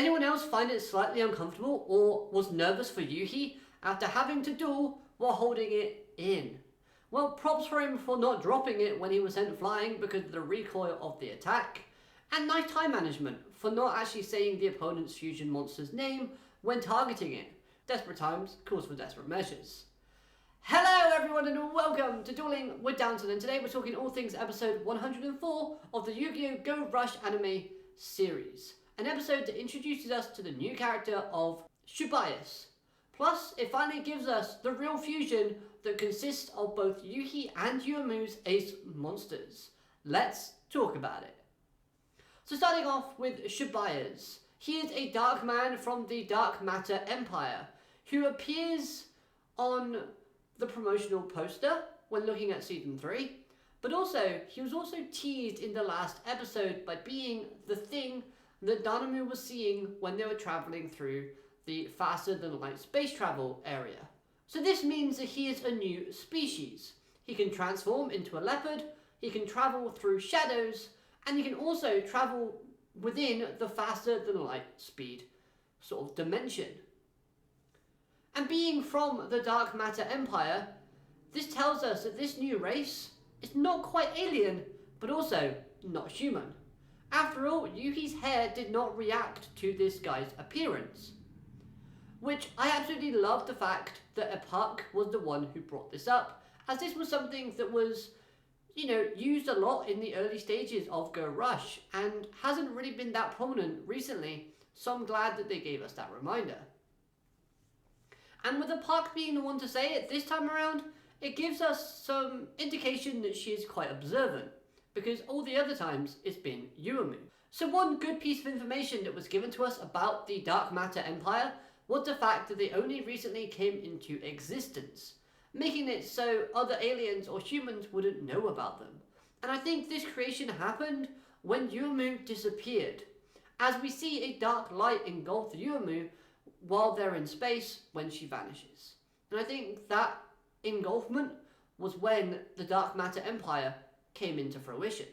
anyone else find it slightly uncomfortable or was nervous for Yuhi after having to duel while holding it in? Well, props for him for not dropping it when he was sent flying because of the recoil of the attack, and nice time management for not actually saying the opponent's fusion monster's name when targeting it. Desperate times calls for desperate measures. Hello everyone and welcome to Dueling with Downton, and today we're talking all things episode 104 of the Yugioh Go Rush anime series. An episode that introduces us to the new character of Shubias. Plus, it finally gives us the real fusion that consists of both Yuhi and Yuumu's ace monsters. Let's talk about it. So starting off with Shubias. He is a dark man from the Dark Matter Empire who appears on the promotional poster when looking at season 3, but also he was also teased in the last episode by being the thing that Danamu was seeing when they were traveling through the faster than light space travel area. So this means that he is a new species. He can transform into a leopard, he can travel through shadows, and he can also travel within the faster than light speed sort of dimension. And being from the Dark Matter Empire, this tells us that this new race is not quite alien, but also not human. After all, Yuhi's hair did not react to this guy's appearance. Which I absolutely love the fact that Epak was the one who brought this up, as this was something that was, used a lot in the early stages of Go Rush and hasn't really been that prominent recently, so I'm glad that they gave us that reminder. And with Epak being the one to say it this time around, it gives us some indication that she is quite observant, because all the other times it's been Yuumu. So one good piece of information that was given to us about the Dark Matter Empire was the fact that they only recently came into existence, making it so other aliens or humans wouldn't know about them. And I think this creation happened when Yuumu disappeared, as we see a dark light engulf Yuumu while they're in space when she vanishes. And I think that engulfment was when the Dark Matter Empire came into fruition.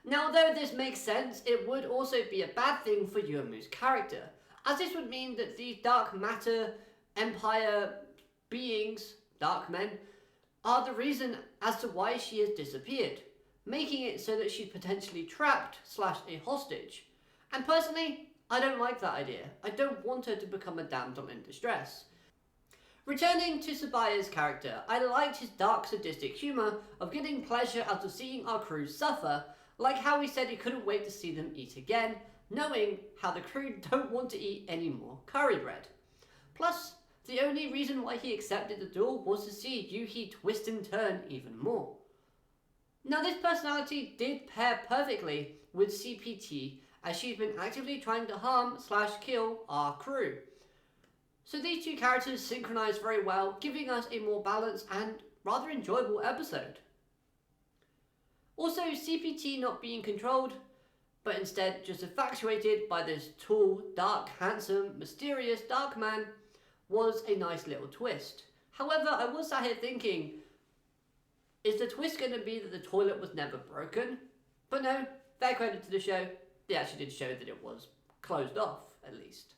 Now, although this makes sense, it would also be a bad thing for Yuumu's character, as this would mean that these Dark Matter Empire beings, dark men, are the reason as to why she has disappeared, making it so that she's potentially trapped / a hostage. And personally, I don't like that idea. I don't want her to become a damsel in distress. Returning to Sabaya's character, I liked his dark sadistic humour of getting pleasure out of seeing our crew suffer, like how he said he couldn't wait to see them eat again, knowing how the crew don't want to eat any more curry bread. Plus, the only reason why he accepted the duel was to see Yuhi twist and turn even more. Now, this personality did pair perfectly with CPT, as she's been actively trying to harm / kill our crew. So these two characters synchronise very well, giving us a more balanced and rather enjoyable episode. Also, CPT not being controlled, but instead just infatuated by this tall, dark, handsome, mysterious dark man was a nice little twist. However, I was sat here thinking, is the twist going to be that the toilet was never broken? But no, fair credit to the show, they actually did show that it was closed off, at least.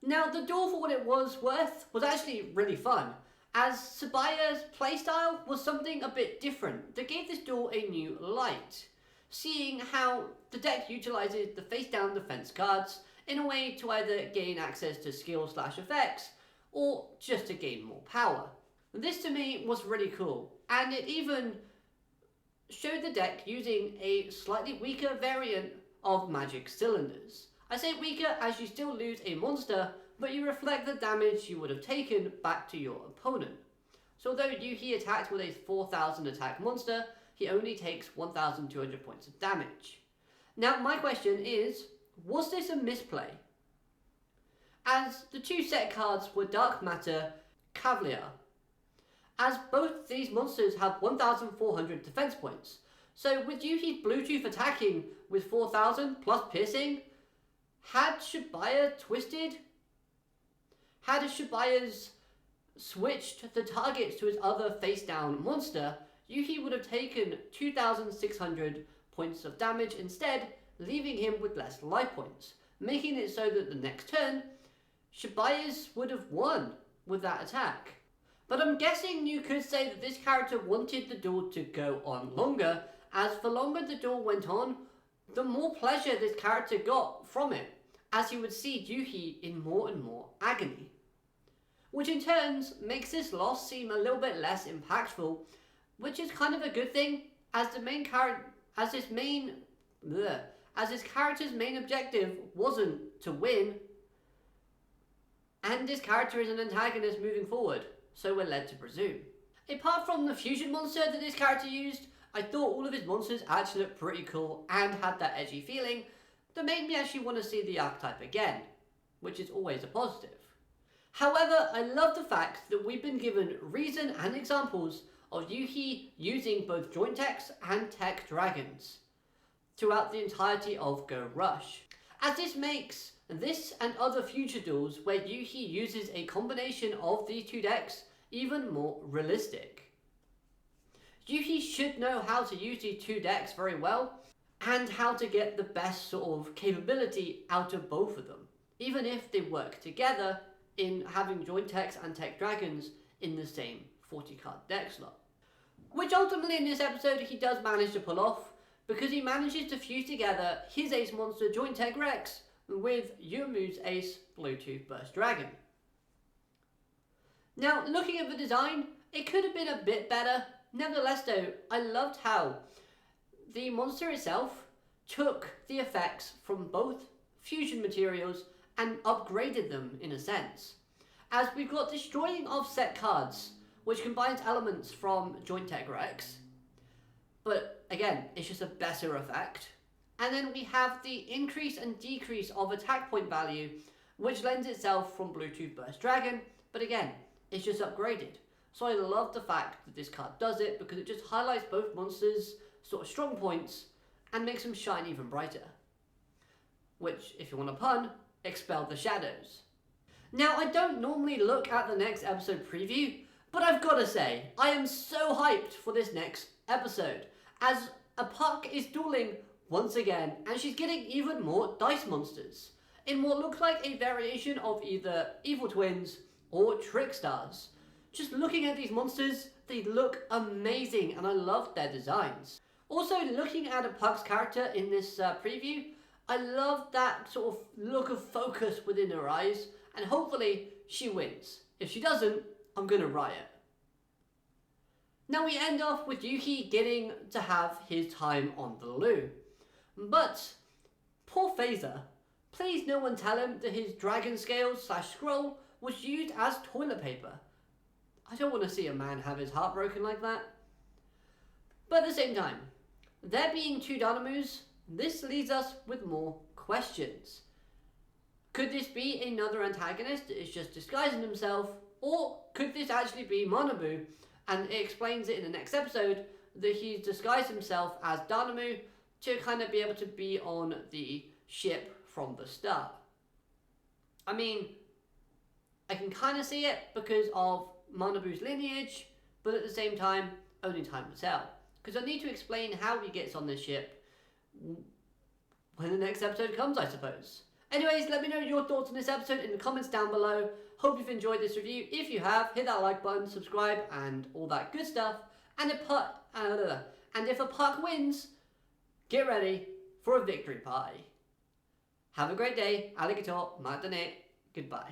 Now, the duel, for what it was worth, was actually really fun, as Sabaya's playstyle was something a bit different that gave this duel a new light, seeing how the deck utilises the face-down defense cards in a way to either gain access to skill / effects, or just to gain more power. This to me was really cool, and it even showed the deck using a slightly weaker variant of magic cylinders. I say weaker as you still lose a monster, but you reflect the damage you would have taken back to your opponent. So although Yuhi attacked with a 4000 attack monster, he only takes 1200 points of damage. Now my question is, was this a misplay? As the two set cards were Dark Matter Cavalier, as both these monsters have 1400 defense points. So with Yuhi's Bluetooth attacking with 4000 plus piercing, had Shubaya twisted? Had Shubaya's switched the targets to his other face-down monster, Yuhi would have taken 2600 points of damage instead, leaving him with less life points, making it so that the next turn, Shibuya's would have won with that attack. But I'm guessing you could say that this character wanted the duel to go on longer, as the longer the duel went on, the more pleasure this character got from it, as he would see Yuhi in more and more agony. Which in turn makes this loss seem a little bit less impactful, which is kind of a good thing, as this character's main objective wasn't to win, and this character is an antagonist moving forward, so we're led to presume. Apart from the fusion monster that this character used, I thought all of his monsters actually looked pretty cool and had that edgy feeling that made me actually want to see the archetype again, which is always a positive. However, I love the fact that we've been given reason and examples of Yuhi using both joint techs and tech dragons throughout the entirety of Go Rush, as this makes this and other future duels where Yuhi uses a combination of these two decks even more realistic. Yuhi should know how to use these two decks very well and how to get the best sort of capability out of both of them, even if they work together in having joint techs and tech dragons in the same 40 card deck slot. Which ultimately in this episode he does manage to pull off, because he manages to fuse together his ace monster joint tech Rex with Youmuu's ace Bluetooth Burst Dragon. Now looking at the design, it could have been a bit better. Nevertheless though, I loved how the monster itself took the effects from both fusion materials and upgraded them in a sense. As we've got destroying of set cards, which combines elements from Joint Tech Rex, but again, it's just a better effect. And then we have the increase and decrease of attack point value, which lends itself from Bluetooth Burst Dragon, but again, it's just upgraded. So I love the fact that this card does it, because it just highlights both monsters' sort of strong points and makes them shine even brighter. Which, if you want a pun, expel the shadows. Now, I don't normally look at the next episode preview, but I've got to say, I am so hyped for this next episode, as a Puck is dueling once again, and she's getting even more dice monsters, in what looks like a variation of either Evil Twins or Trick Stars. Just looking at these monsters, they look amazing, and I love their designs. Also, looking at a Puck's character in this preview, I love that sort of look of focus within her eyes, and hopefully she wins. If she doesn't, I'm gonna riot. Now we end off with Yuhi getting to have his time on the loo. But, poor Phaser, please no one tell him that his dragon scales / scroll was used as toilet paper. I don't want to see a man have his heart broken like that. But at the same time, there being two Dynamoos, this leaves us with more questions. Could this be another antagonist that is just disguising himself, or could this actually be Manabu, and it explains it in the next episode that he's disguised himself as Dynamoo to kind of be able to be on the ship from the start. I mean, I can kind of see it because of Manabu's lineage, but at the same time, only time will tell. Because I need to explain how he gets on this ship when the next episode comes, I suppose. Anyways, let me know your thoughts on this episode in the comments down below. Hope you've enjoyed this review. If you have, hit that like button, subscribe, and all that good stuff. And if a Puck wins, get ready for a victory party. Have a great day. Alligator, matane. Goodbye.